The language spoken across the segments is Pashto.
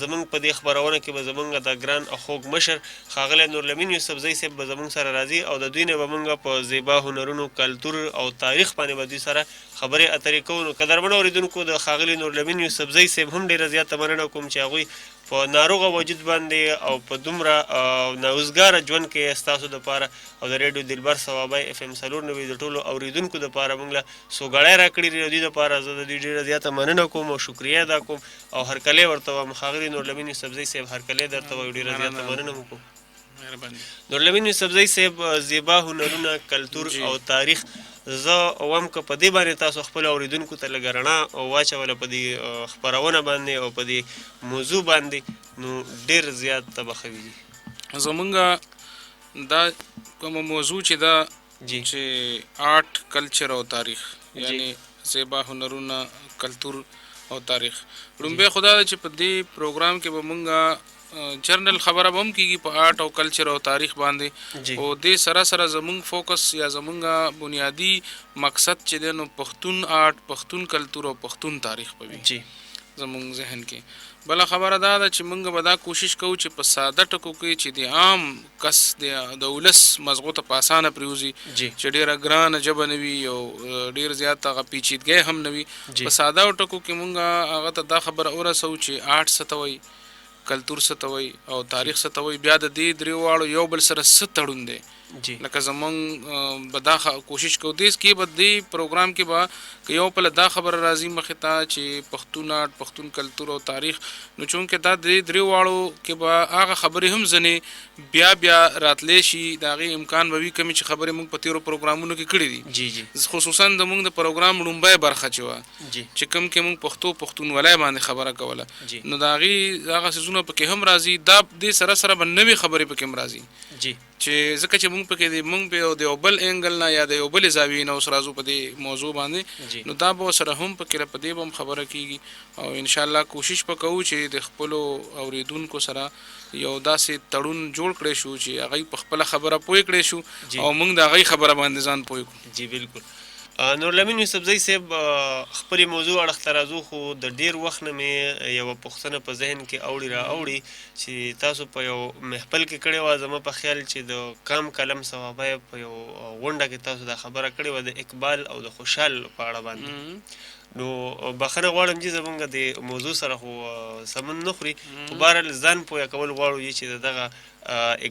زمونږ په دې خپرونه کې به زمونږ د ګران او خوږ مشر ښاغلی نورالمین یوسفزی صاحب به زمونږ سره راځي او د دوی نه به مونږ په زیبا هنرونو کلتور او تاریخ باندې به دوی سره خبرې اترې کوو. نو قدرمنو اورېدونکو د ښاغلي نورالمین یوسفزی صاحب هم ډېره زیاته مننه کوم چې هغوی په ناروغه وجود باندې او په دومره ناوزګاره ژوند کې ستاسو دپاره او د ریډیو دلبر صوابی اف ام 94 د ټولو اورېدونکو دپاره موږ له څوګړی راکړي دي. د دوی دپاره زه د دوی ډېره زیاته مننه کوم او شکریه ادا کوم او هرکلی ورته وایم. ښاغلي نورالمین یوسفزی صاحب هرکلی درته وایو، ډېره زیاته مننه مو کوم. نورالمین یوسفزی صاحب زیبا هنرونه کلتور او تاریخ، زه وایم که په دې باندې تاسو خپلو اورېدونکو ته لږه رڼا واچوله په دې خپرونه باندې او په دې موضوع باندې، نو ډېر زیات به ښه وي. زمونږ دا کومه موضوع چې دا چې آرټ کلچر او تاریخ یعنی زیبا هنرونه کلتور او تاریخ، لومبی خدا ده چې په دې پروګرام کې به مونږ جرنل خبره به هم کېږي په آرټ او کلچر او تاریخ باندې، او دې سره سره زمونږ فوکس یا زمونږ بنیادی مقصد چې دی نو پښتون آرټ، پښتون کلتور او پښتون تاریخ به وي زمونږ ذهن کې. بله خبره دا ده چې مونږ به دا کوشش کوو چې په ساده ټکو کې چې د عام کس د ولس مزغو ته په اسانه پرېوځي، چې ډېره ګرانه ژبه نه وي او ډېر زیات هغه پیچیدګۍ هم نه وي. په ساده ټکو کې مونږ هغه ته دا خبره ورسوو چې آرټ څه ته وایي، کلتور څه ته وایي او تاریخ څه ته وایي، بیا د دې درې واړو یو بل سره څه تړون دی. لکه زمونږ به دا کوشش کوو دې کې به دې پروګرام کې به که یو پله دا خبره راځي مخې ته چې پښتون آرټ، پښتون کلتور او تاریخ، نو چونکې دا درې واړو کې به هغه خبرې هم ځنې بیا راتلی شي، د هغې امکان به وي کمې چې خبرې موږ په تېرو پروګرامونو کې کړي دي. خصوصا زموږ د پروګرام لومبۍ برخه چې وه چې کوم کې موږ پښتونولۍ باندې خبره کوله، نو د هغې هغه څیزونه پکې هم راځي. دا دې سره سره به نوې خبرې پکې هم راځي چې ځکه چې مونږ پکې مونږ د یو بل اینګل نه یا د یو بلې زاویې نه اوس راځو په دې موضوع باندې، نو دا به سره هم پکې په دې به هم خبره کېږي او انشاءالله کوشش به کوو چې د خپلو اورېدونکو سره یو داسې تړون جوړ کړی شو چې هغوی په خپله خبره پوه کړی شو او مونږ د هغوی خبره باندې ځان پوه کړو. جی بالکل. نورالمین یوسفزی صاحب خپلې موضوع اړخ ته راځو، خو د ډېر وخت نه مې یوه پوښتنه په ذهن کې اوړي چې تاسو په یو محفل کې کړې وه، زما په خیال چې د کام کلم صوابی په یو غونډه کې تاسو دا خبره کړې وه د اقبال او د خوشحال په اړه باندې. نو بخښنه غواړم چې زمونږ د موضوع سره خو سمون نه خوري، خو بهرحال ځان پوه کول غواړو چې دغه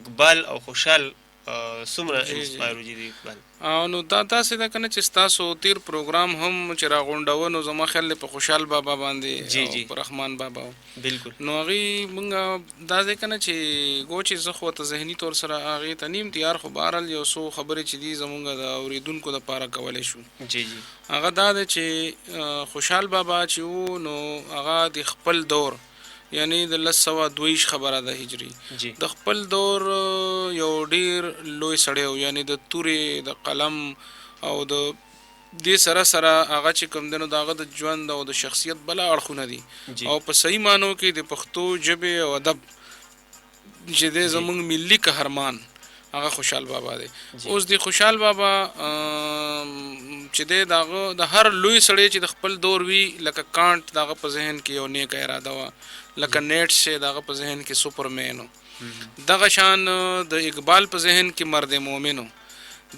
اقبال او خوشحال څومره انسپایر وجي د اقبال. نو دا داسې ده که نه چې ستاسو تیر پروګرام هم چې راغونډوه نو زما خیال دی په خوشحال بابا باندې او په رحمان بابا بالکل. نو هغې مونږ دا ځای که نه چې ګو چې زه خو ورته ذهني طور سره هغې ته نیم تیار، خو بهرحال یو څو خبرې چې دي زمونږ د اورېدونکو دپاره کولی شو. هغه دا دی چې خوشحال بابا چې و نو هغه د خپل دور یعنی د 1922 خبره ده هجري، د خپل دور یو ډیر لوی سړی و، یعنی د تورې د قلم او د دې سره سره هغه چې کوم دی نو د هغه د ژوند او د شخصیت بله اړخونه دي او په صحیح معنو کې د پښتو ژبې او ادب چې دی زموږ ملي قهرمان هغه خوشحال بابا دی. اوس د خوشحال بابا چې دی د هغه د هر لوی سړی چې د خپل دور وي، لکه کانټ د هغه په ذهن کې یو نیکه اراده وه، لکه نیټس چې د هغه په ذهن کې سوپرمین و، دغه شان د اقبال په ذهن کې مرد مومن و،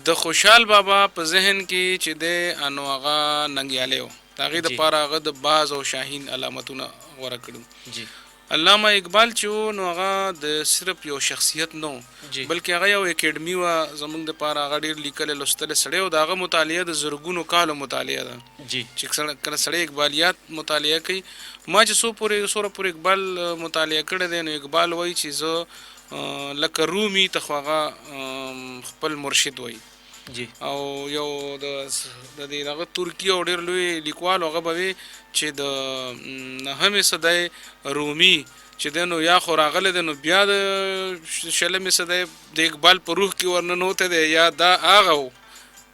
د خوشحال بابا په ذهن کې چې دی نو هغه ننګیالی و، د هغې دپاره هغه د باز او شاهین علامتونه غوره کړي. علامه اقبال چې و نو هغه د صرف یو شخصیت نه و بلکې هغه یو اکیډمي وه زموږ دپاره، هغه ډېر لیکلی لوستلی سړی و، د هغه مطالعه د زرګونو کالو مطالعه ده چې کله سړی اقبالیات مطالعه کوي. ما چې څوره پورې اقبال مطالعه کړی دی نو اقبال وایي چې زه لکه رومي ته خو هغه خپل مرشد وایي او یو د دې دغه ترکي او ډېر لوی لیکوال هغه به وي چې د 9مې صدۍ رومي چې دی نو یا خو راغلی دی نو بیا د 20مې صدۍ د اقبال په روح کې ورننوتی دی یا دا هغه و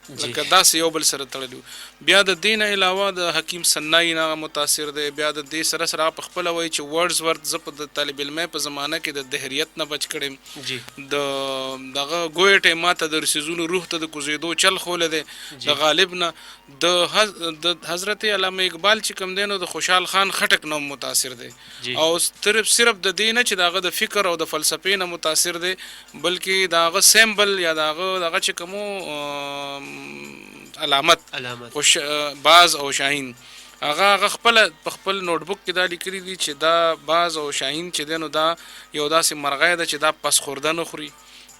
لکه داسې یو بل سره تړلي. بیا د دین علاوه د حکیم سنای نه متاثر دی. بیا د دې سره سره په خپل وای چې ورډز ورت ز په طالب علم په زمانہ کې د دهریت نه بچ کړم جی د دغه ګویټه ماته د رسیزونو روح ته د کوزیدو چل خول دی د غالب نه د حضرت علامه اقبال چې کوم دینو د خوشحال خان خټک نه متاثر دی او صرف د دینه چې دغه د فکر او د فلسفې نه متاثر دی بلکې دغه سیمبل یا دغه چې کوم علامت خوش باز او شاهین هغه خپل نوٹ بک کې دا لیکلي دي چې دا باز او شاهین چې دینو دا یو داسې مرغۍ ده چې دا پس خوردن خوري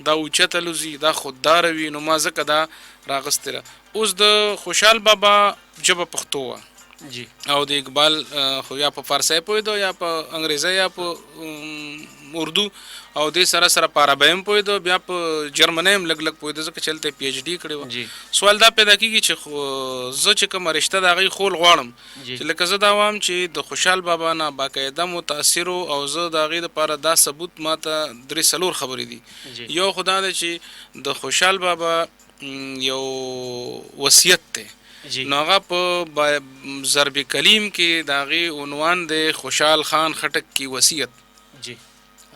دا اوچته لوزي دا خوددار وي نو ما ځکه دا راغستره. اوس د خوشحال بابا ژبه پښتو وه جی او د اقبال خو یا په فارسی پوهېدو یا په انګریزي یا په اردو او دې سره سره په عربی هم پوهېدو بیا په جرمنی هم لږ لږ پوهېدو ځکه چې هلته یې پی ایچ ډي کړې وه. سوال دا پیدا کېږي چې زه چې کومه رشته د هغې خول غواړم چې لکه زه دا وایم چې د خوشحال بابا نه باقاعده متاثر او زه د هغې دپاره دا ثبوت ماته 3-4 خبرې دي. یو خو دا ده چې د خوشحال بابا یو وصیت دی نو هغه په ضرب کلیم کې د هغې عنوان دی خوشحال خان خټک کی وصیت.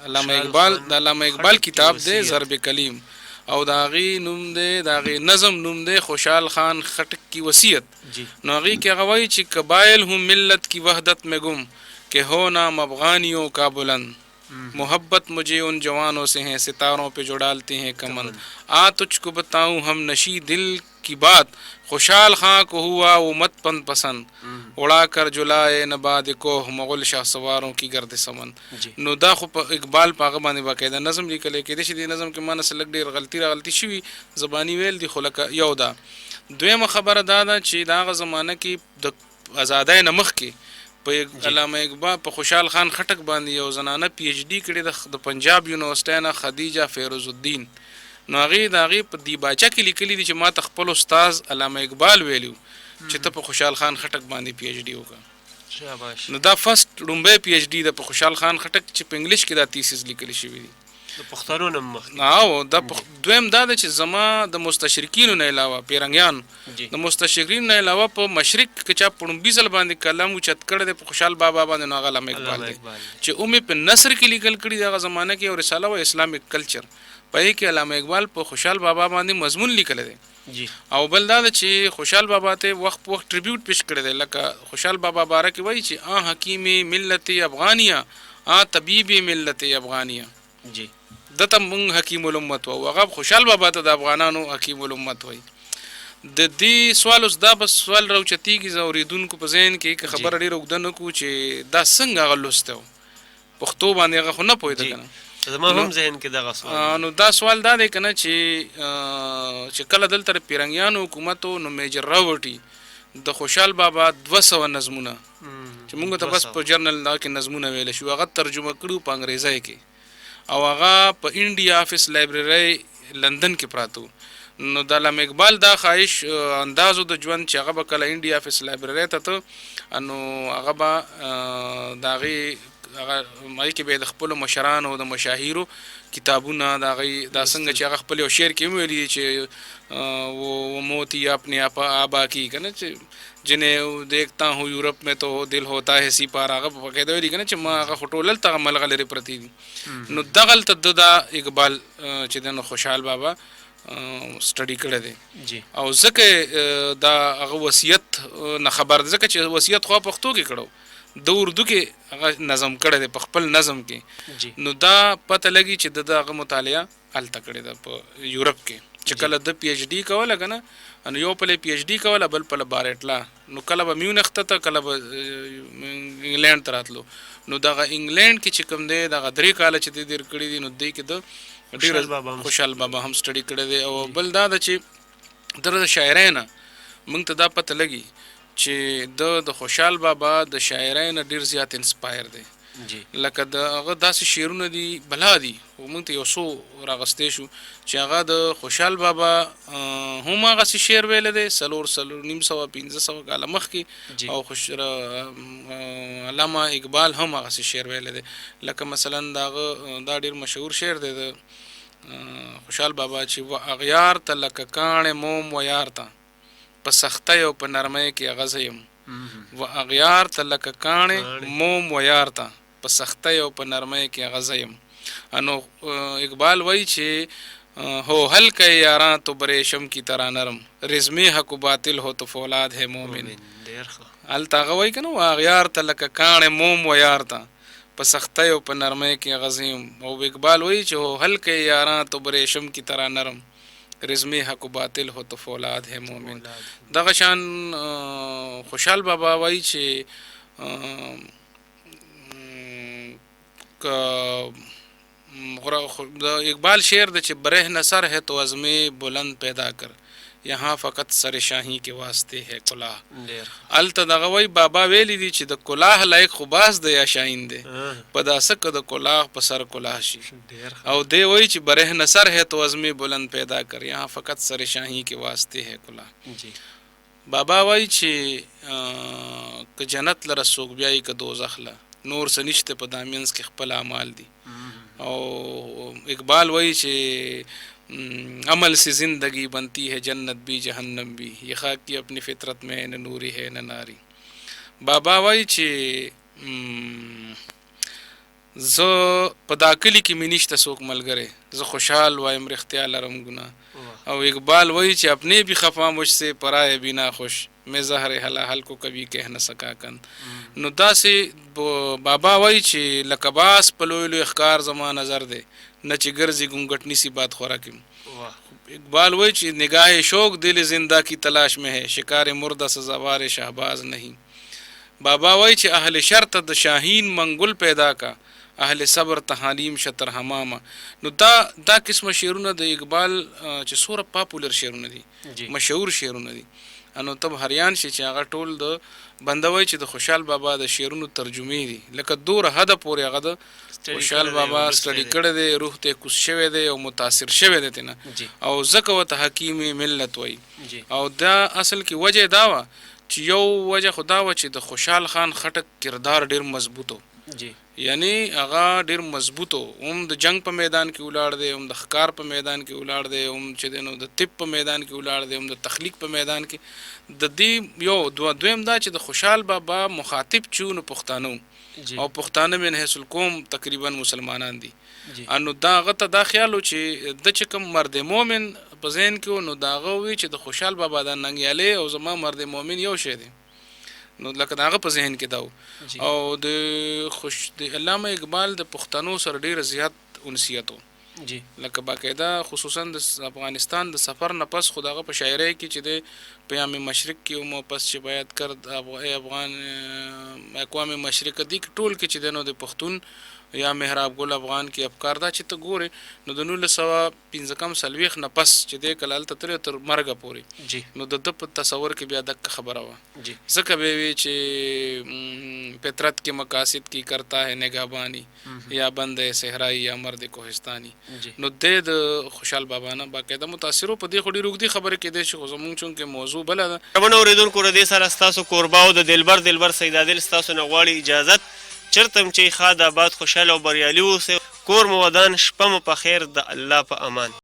علامه اقبال د علامه اقبال کتاب دی ضرب کلیم او د هغې نوم دی د هغې نظم نوم دی خوشحال خان خټک کی وصیت. نو هغې کې هغه وایي چې قبایل ہوں ملت کی وحدت میں گم کہ ہو نام افغانیوں کا بلند محبت مجھے ان جوانوں سے ہیں ستاروں پہ جو ڈالتے ہیں کمن آ تجھ کو بتاؤں ہم نشی دل کی بات خوشحال خان کو ہوا وہ مت پند پسند اڑا کر جلائے نباد کوہ مغل شاہ سواروں کی گرد سمن. نو دا خو په اقبال په هغه باندې باقاعده نظم لیکلی کېدای شي دې نظم کې ما نه څه لږ ډېر غلطي راغلطي شوي زباني ویل دي خو لکه یو دا. دویمه خبره دا ده چې د هغه زمانه کې د ازادۍ نه مخکې په علامه اقبال په خوشحال خان خټک باندې یو زنانه پی ایچ ډي کړې د پنجاب یونیورسټۍ نه خدیجه فیروز الدین. نو هغې د هغې په دیباچه کې لیکلي دي چې ما ته خپل استاز علامه اقبال ویلي چې ته په خوشحال خان خټک باندې پی ایچ ډي وکړه. نو دا فرست لومبی پی ایچ ډي ده په خوشحال خان خټک چې په انګلیش کې دا تیسیس لیکلی شوي دي د پښتنو نه مخکې. او دویم دا ده چې زما د مستشرقینو نه علاوه پیرنګیانو د مستشرقینو نه علاوه په مشرق کې چا په لومبي ځل باندې قلم اوچت کړی دی په خوشحال بابا باندې نو هغه علامه اقبال دی چې اومې په نثر کې لیکل کړي د هغه زمانه کې یو رساله وه اسلامیک کلچر په هغې کې علامه اقبال په خوشحال بابا باندې مضمون لیکلی دی. او بل دا ده چې خوشحال بابا ته وخت په وخت ټریبیوټ پیش کړی دی لکه خوشحال بابا باره کې وایي چې آ حکیم ملت افغانیه آ طبیب ملت افغانیه دته مونږ حکیم الامت وو هغه خوشحال بابا ته د افغانانو حکیم الامت وایي. د دې سوال اوس دا بس سوال راوچتېږي زه اورېدونکو په ذهن کې خبره ډېره اوږده نه کړو چې دا څنګه هغه لوستی و پښتو باندې هغه خو نه پوهېده که نه. زما هم ذهن کې دغه سوال نو دا سوال دا دی که نه چې کله دلته د پیرنګیانو حکومت و نو میجر راوټي د خوشحال بابا 200 نظمونه چې موږ ته بس په جرنل دا کې نظمونه ویلی شو هغه ترجمه کړو په انګریزی کې او هغه په انډیا آفیس لایبرري لندن کې پراته. نو د علامه اقبال دا خواهش اندازو د ژوند چې هغه به کله انډیا آفیس لایبرري ته ته نو هغه به د هغې هغې کې به یې د خپلو مشرانو د مشاهیرو کتابونه د هغې دا څنګه چې هغه خپل یو شعر کې هم ویلي دي چې وہ موتی اپنے آبا کی که نه چې جنہیں دیکھتا ہوں یورپ میں تو دل ہوتا ہے سی پار هغه په باقاعده ویلي که نه چې ما هغه خو ټول هلته هغه ملغلرې پرتې دي. نو دغلته د دا اقبال چې دی نو خوشحال بابا سټډي کړی دی او ځکه دا هغه وصیت نه خبر دی ځکه چې وصیت خو پښتو کې کړو د اردو کې هغه نظم کړی دی په خپل نظم کې. نو دا پته لګي چې د هغه مطالعه هلته کړې ده په یورپ کې چې کله د پی ایچ ډي کوله که نه نو یو پله پی ایچ ډي کوله بل پله بارټلا نو کله به میونخ ته کله به انګلینډ ته راتلو. نو دغه انګلینډ کې چې کوم دی دغه 3 کاله چې دی تېر کړي دي نو دی کې د ډېر خوشحال بابا هم سټډي کړی دی. او بل دا ده چې د شاعرۍ نه موږ ته دا پته لګي چې د خوشحال بابا د شاعرۍ نه ډېر زیات انسپایر دی لکه د هغه داسې شعرونه دي بلا دي خو موږ ته یو څو راغستی شو چې هغه د خوشحال بابا هم هغسې شعر ویلی دی 400-500 کاله مخکې او علامه اقبال هم هغسې شعر ویلی دی لکه مثلا د هغه دا ډېر مشهور شعر دی د خوشحال بابا چې و اغیار ته لکه کاڼې موم و یار ته په سختۍ او په نرمۍ کې هغه یم و اغیار ته لکه کاڼې موم و یار ته په سختۍ او په نرمۍ کې هغه یم. انو اقبال وایي چې ہو ہلکے یاراں تو بریشم کی طرح نرم رزمی حق و باطل ہو تو فولاد ہے مومن. هلته هغه وایي که نه و اغیار ته لکه کاڼې موم و یار ته په سختۍ او په نرمۍ کې هغه یم. او اقبال وایي چې ہو ہلکے یاراں تو بریشم کی طرح نرم رزمی حق و باطل ہو تو فولاد ہے مومن. دغه شان خوشحال بابا وایي چې اقبال شعر د چې برهنه سر ہے تو عزم بلند پیدا کر یہاں فقط سر شاهی کے واسطے ہے کلاه. الته دغه وایي بابا ویلی دي چې د کلاه لایق خو باز دی یا شاهین دی په داسه که د کلاه په سر کلاه شي. او دی وایي چې برهنه سر ہے تو عزم بلند پیدا کر یہاں فقط سر شاهی کے واسطے ہے کلاه. بابا وایي چې که جنت لره څوک بیایي که دوزخ له نور څه نشته په دا منځ کې خپل اعمال دي. او اقبال وایي چې عمل سے زندگی بنتی ہے جنت بھی جہنم بھی یہ خاک کی اپنی فطرت میں نہ نوری ہے نہ ناری. بابا وایي چې زه په دا کلي کې مې نشته څوک ملګری زه خوشحال وایم رښتیا لرم ګناه. او اقبال وایي چې اپنے بھی خفا مجھ سے پرائے بنا خوش میں زہر حلا حل کو کبھی کہہ نہ سکا کن. نو داسې بابا وایي چې لکه باس په لوی لوی ښکار زما نظر دی نه چې ګرځي ګونګټ نیسي باد خوراکیم. اقبال وایي چې نگاہ شوق دل زندہ کی تلاش میں ہے شکار مردہ سزاوار شہباز نہیں. بابا وایي چې اهل شرط د شاهین منګل پیدا کا اهل صبر تحالیم شطر حمامه. نو دا قسمه شعرونه د اقبال چې سوره پاپولر شعرونه دي مشهور شعرونه دي. انو تب حیران شي چې هغه ټول د بنده وایي چې د خوشحال بابا د شعرونو ترجمې دي لکه دوره حده پورې هغه د خوشحال بابا سټډي کړی دی روح ته کوز شوی دی او متاثر شوی دی تنه او ځکه ورته حکیم ملت وایي. او دا اصل کې وجه دا وه چې یو وجه خو دا وه چې د خوشحال خان خټک کردار ډېر مضبوط و. یعنی هغه ډېر مضبوط و هم د جنگ په میدان کې ولاړ دی هم د ښکار په میدان کې ولاړ دی هم چې دی نو د طب په میدان کې ولاړ دی هم د تخلیق په میدان کې د دې یو دویم دا چې د خوشحال بابا مخاطب چې نو پښتانه او پښتانه من حیث القوم تقریبا مسلمانان دي. انو دا هغه ته دا خیال و چې د چې کوم مرد مومن په ذهن کې نو دا هغه وي چې د خوشحال بابا د ننګیالۍ او زما مرد مومن یو شی دی نو لکه د هغه په ذهن کې دا و. او د علامه اقبال د پښتنو سره ډېر زیات انسیت و لکه باقاعده خصوصا د افغانستان د سفر نه پس خو د هغه په شاعرۍ کې چې د پیام مشرق کې مو پس چې باید کرد افغان اقوام مشرق دی ټول کې چې د نو د پښتون یا محراب ګل افغان کې افکار دا چې ته ګورې نو د 1915 نه پس چې دی کله هلته تللی تر مرګه پورې نو د ده په تصور کې بیا دقه خبره وه ځکه به وي چې فطرت کې مقاصد کی کرتا ہے نگہبانی یا بند صحرائی یا مرد کوهستانی. نو د خوشحال بابا نه باقاعده متاثر په دې خو ډېرې اوږدې خبرې کېدی شي خو زموږ چونکې موضوع بله ده. شتمنو اورېدونکو د دې سره ستاسو کوربه او د دلبر سیدادل ستاسو نه غواړي اجازت چرته چې ښاد آباد خوشحاله او بریالي اوسئ کور مو ودان شپه مو په خیر د الله په امان.